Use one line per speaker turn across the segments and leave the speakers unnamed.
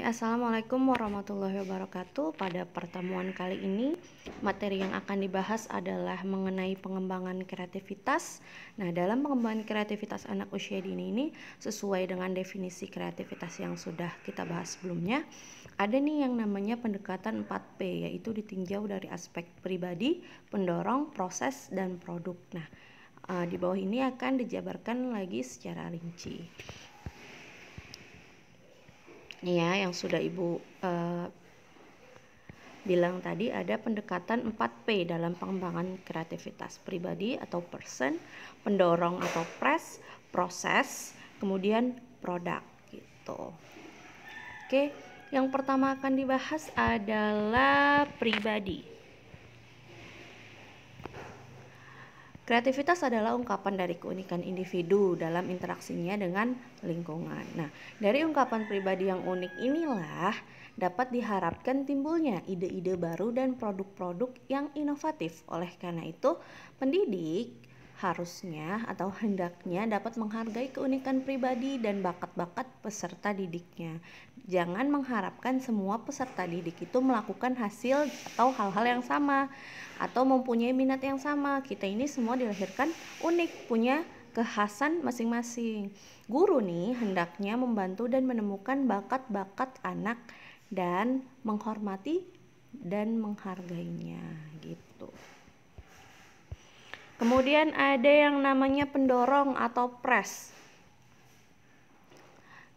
Assalamualaikum warahmatullahi wabarakatuh. Pada pertemuan kali ini, materi yang akan dibahas adalah mengenai pengembangan kreativitas. Nah, dalam pengembangan kreativitas anak usia dini ini, sesuai dengan definisi kreativitas yang sudah kita bahas sebelumnya, ada nih yang namanya pendekatan 4P, yaitu ditinjau dari aspek pribadi, pendorong, proses, dan produk. Nah, di bawah ini akan dijabarkan lagi secara rinci. Ini ya yang sudah Ibu bilang tadi, ada pendekatan 4P dalam pengembangan kreativitas: pribadi atau person, pendorong atau proses, kemudian produk gitu. Oke, yang pertama akan dibahas adalah pribadi. Kreativitas adalah ungkapan dari keunikan individu dalam interaksinya dengan lingkungan. Nah, dari ungkapan pribadi yang unik inilah dapat diharapkan timbulnya ide-ide baru dan produk-produk yang inovatif. Oleh karena itu, pendidik harusnya atau hendaknya dapat menghargai keunikan pribadi dan bakat-bakat peserta didiknya. Jangan mengharapkan semua peserta didik itu melakukan hasil atau hal-hal yang sama atau mempunyai minat yang sama. Kita ini semua dilahirkan unik, punya kekhasan masing-masing. Guru nih hendaknya membantu dan menemukan bakat-bakat anak dan menghormati dan menghargainya gitu. Kemudian ada yang namanya pendorong atau press.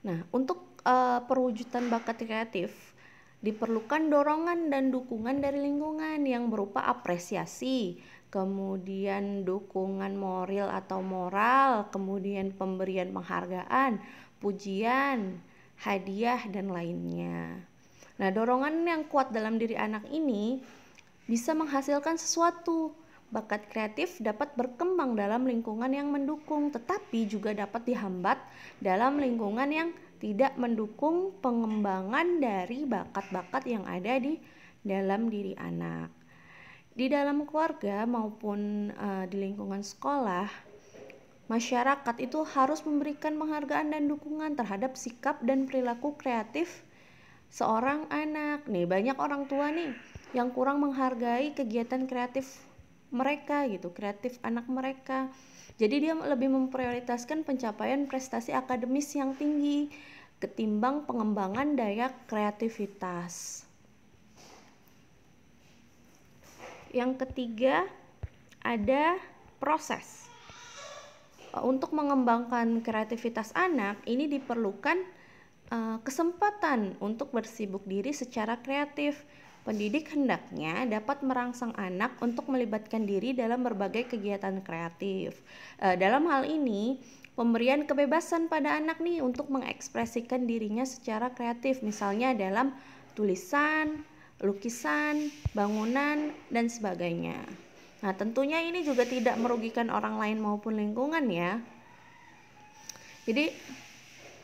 Nah, untuk perwujudan bakat kreatif diperlukan dorongan dan dukungan dari lingkungan yang berupa apresiasi, kemudian dukungan moral atau moral, kemudian pemberian penghargaan, pujian, hadiah, dan lainnya. Nah, dorongan yang kuat dalam diri anak ini bisa menghasilkan sesuatu. Bakat kreatif dapat berkembang dalam lingkungan yang mendukung, tetapi juga dapat dihambat dalam lingkungan yang tidak mendukung pengembangan dari bakat-bakat yang ada di dalam diri anak. Di dalam keluarga maupun di lingkungan sekolah, masyarakat itu harus memberikan penghargaan dan dukungan terhadap sikap dan perilaku kreatif seorang anak. Nih, banyak orang tua nih yang kurang menghargai kegiatan kreatif mereka gitu, kreatif anak mereka. Jadi dia lebih memprioritaskan pencapaian prestasi akademis yang tinggi ketimbang pengembangan daya kreativitas. Yang ketiga ada proses. Untuk mengembangkan kreativitas anak ini diperlukan kesempatan untuk bersibuk diri secara kreatif. Pendidik hendaknya dapat merangsang anak untuk melibatkan diri dalam berbagai kegiatan kreatif. Dalam hal ini, pemberian kebebasan pada anak nih untuk mengekspresikan dirinya secara kreatif, misalnya dalam tulisan, lukisan, bangunan, dan sebagainya. Nah, tentunya ini juga tidak merugikan orang lain maupun lingkungan ya. Jadi,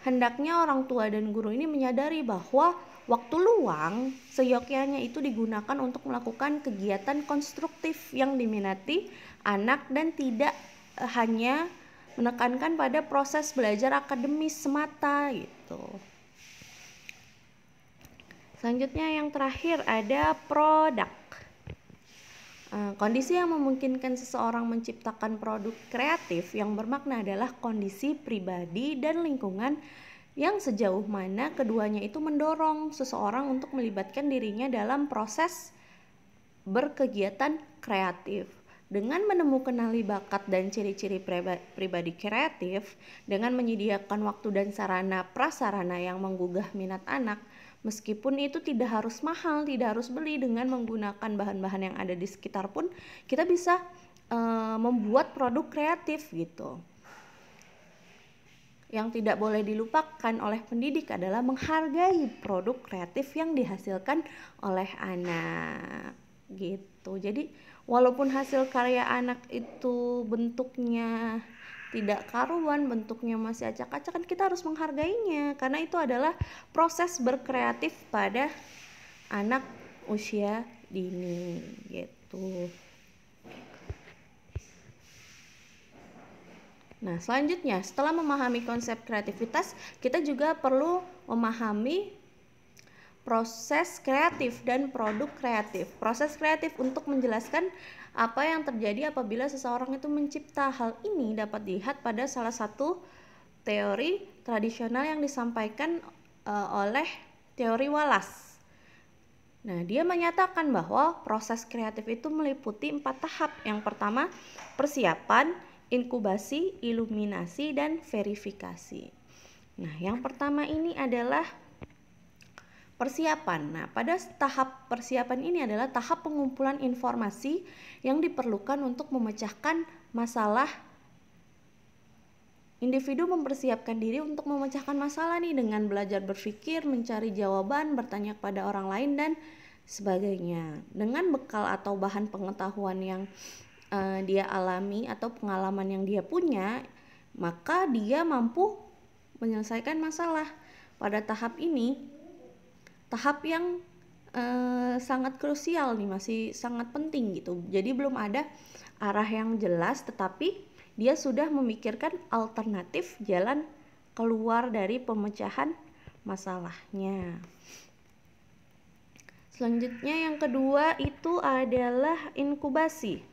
hendaknya orang tua dan guru ini menyadari bahwa waktu luang seyogyanya itu digunakan untuk melakukan kegiatan konstruktif yang diminati anak dan tidak hanya menekankan pada proses belajar akademis semata gitu. Selanjutnya yang terakhir ada produk. Kondisi yang memungkinkan seseorang menciptakan produk kreatif yang bermakna adalah kondisi pribadi dan lingkungan yang sejauh mana keduanya itu mendorong seseorang untuk melibatkan dirinya dalam proses berkegiatan kreatif. Dengan menemukan bakat dan ciri-ciri pribadi kreatif, dengan menyediakan waktu dan sarana prasarana yang menggugah minat anak, meskipun itu tidak harus mahal, tidak harus beli, dengan menggunakan bahan-bahan yang ada di sekitar pun kita bisa membuat produk kreatif gitu. Yang tidak boleh dilupakan oleh pendidik adalah menghargai produk kreatif yang dihasilkan oleh anak gitu. Jadi walaupun hasil karya anak itu bentuknya tidak karuan, bentuknya masih acak-acakan, kita harus menghargainya karena itu adalah proses berkreatif pada anak usia dini gitu. Nah, selanjutnya setelah memahami konsep kreativitas, kita juga perlu memahami proses kreatif dan produk kreatif. Proses kreatif untuk menjelaskan apa yang terjadi apabila seseorang itu mencipta. Hal ini dapat dilihat pada salah satu teori tradisional yang disampaikan oleh teori Wallace. Nah, dia menyatakan bahwa proses kreatif itu meliputi 4 tahap. Yang pertama, persiapan, inkubasi, iluminasi, dan verifikasi. Nah, yang pertama ini adalah persiapan. Nah, pada tahap persiapan ini adalah tahap pengumpulan informasi yang diperlukan untuk memecahkan masalah. Individu mempersiapkan diri untuk memecahkan masalah nih dengan belajar berpikir, mencari jawaban, bertanya kepada orang lain, dan sebagainya. Dengan bekal atau bahan pengetahuan yang dia alami atau pengalaman yang dia punya, maka dia mampu menyelesaikan masalah. Pada tahap ini, tahap yang sangat krusial nih, masih sangat penting gitu. Jadi belum ada arah yang jelas, tetapi dia sudah memikirkan alternatif jalan keluar dari pemecahan masalahnya. Selanjutnya yang kedua itu adalah inkubasi.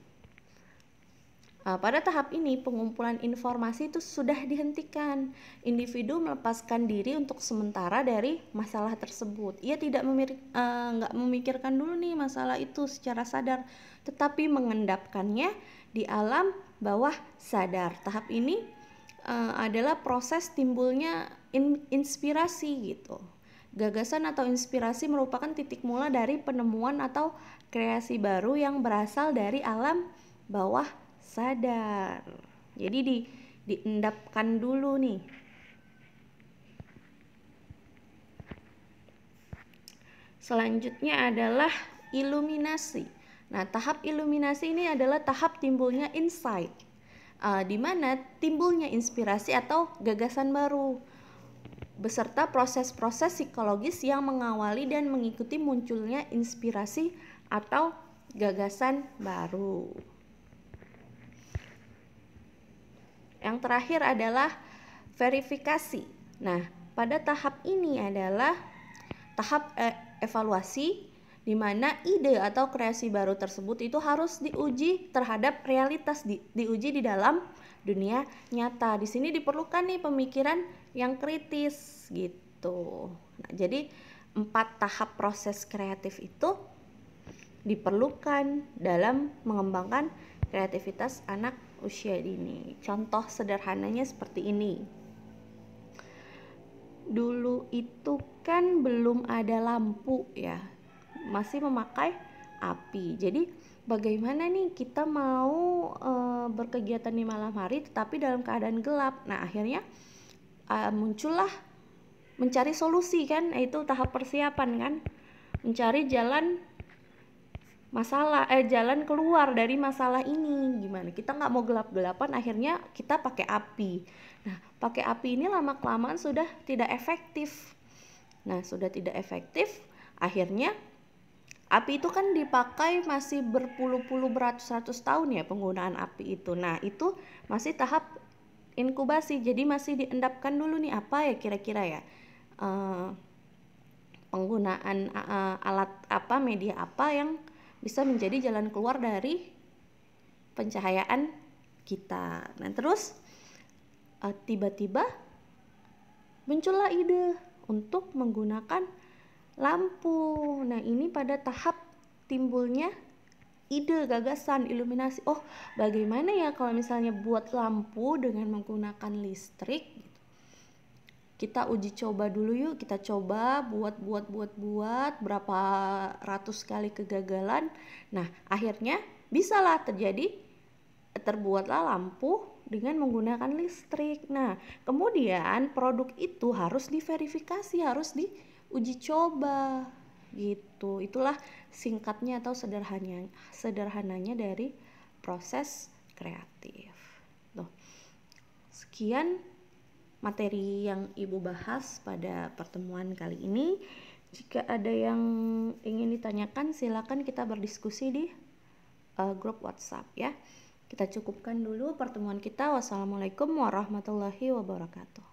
Pada tahap ini pengumpulan informasi itu sudah dihentikan. Individu melepaskan diri untuk sementara dari masalah tersebut. Ia tidak nggak memikirkan dulu nih masalah itu secara sadar, tetapi mengendapkannya di alam bawah sadar. Tahap ini adalah proses timbulnya inspirasi gitu. Gagasan atau inspirasi merupakan titik mula dari penemuan atau kreasi baru yang berasal dari alam bawah sadar. Jadi diendapkan dulu nih. Selanjutnya adalah iluminasi. Nah, tahap iluminasi ini adalah tahap timbulnya insight, di mana timbulnya inspirasi atau gagasan baru, beserta proses-proses psikologis yang mengawali dan mengikuti munculnya inspirasi atau gagasan baru. Yang terakhir adalah verifikasi. Nah, pada tahap ini adalah tahap evaluasi, di mana ide atau kreasi baru tersebut itu harus diuji terhadap realitas, diuji di dalam dunia nyata. Di sini diperlukan nih pemikiran yang kritis gitu. Nah, jadi 4 tahap proses kreatif itu diperlukan dalam mengembangkan kreativitas anak usia dini. Contoh sederhananya seperti ini. Dulu itu kan belum ada lampu ya, masih memakai api. Jadi bagaimana nih kita mau berkegiatan di malam hari tetapi dalam keadaan gelap. Nah, akhirnya muncullah mencari solusi kan, itu tahap persiapan kan, mencari jalan jalan keluar dari masalah ini. Gimana kita nggak mau gelap-gelapan, akhirnya kita pakai api. Nah, pakai api ini lama-kelamaan sudah tidak efektif. Nah, sudah tidak efektif, akhirnya api itu kan dipakai masih berpuluh-puluh, beratus-ratus tahun ya penggunaan api itu. Nah, itu masih tahap inkubasi, jadi masih diendapkan dulu nih apa ya kira-kira ya, penggunaan alat apa, media apa yang bisa menjadi jalan keluar dari pencahayaan kita. Nah, terus tiba-tiba muncullah ide untuk menggunakan lampu. Nah, ini pada tahap timbulnya ide, gagasan, iluminasi. Oh, bagaimana ya kalau misalnya buat lampu dengan menggunakan listrik? Kita uji coba dulu yuk, kita coba buat berapa ratus kali kegagalan. Nah, akhirnya bisalah terbuatlah lampu dengan menggunakan listrik. Nah, kemudian produk itu harus diverifikasi, harus diuji coba gitu. Itulah singkatnya atau sederhananya dari proses kreatif. Loh. Sekian materi yang Ibu bahas pada pertemuan kali ini. Jika ada yang ingin ditanyakan, silakan kita berdiskusi di grup WhatsApp ya. Kita cukupkan dulu pertemuan kita. Wassalamualaikum warahmatullahi wabarakatuh.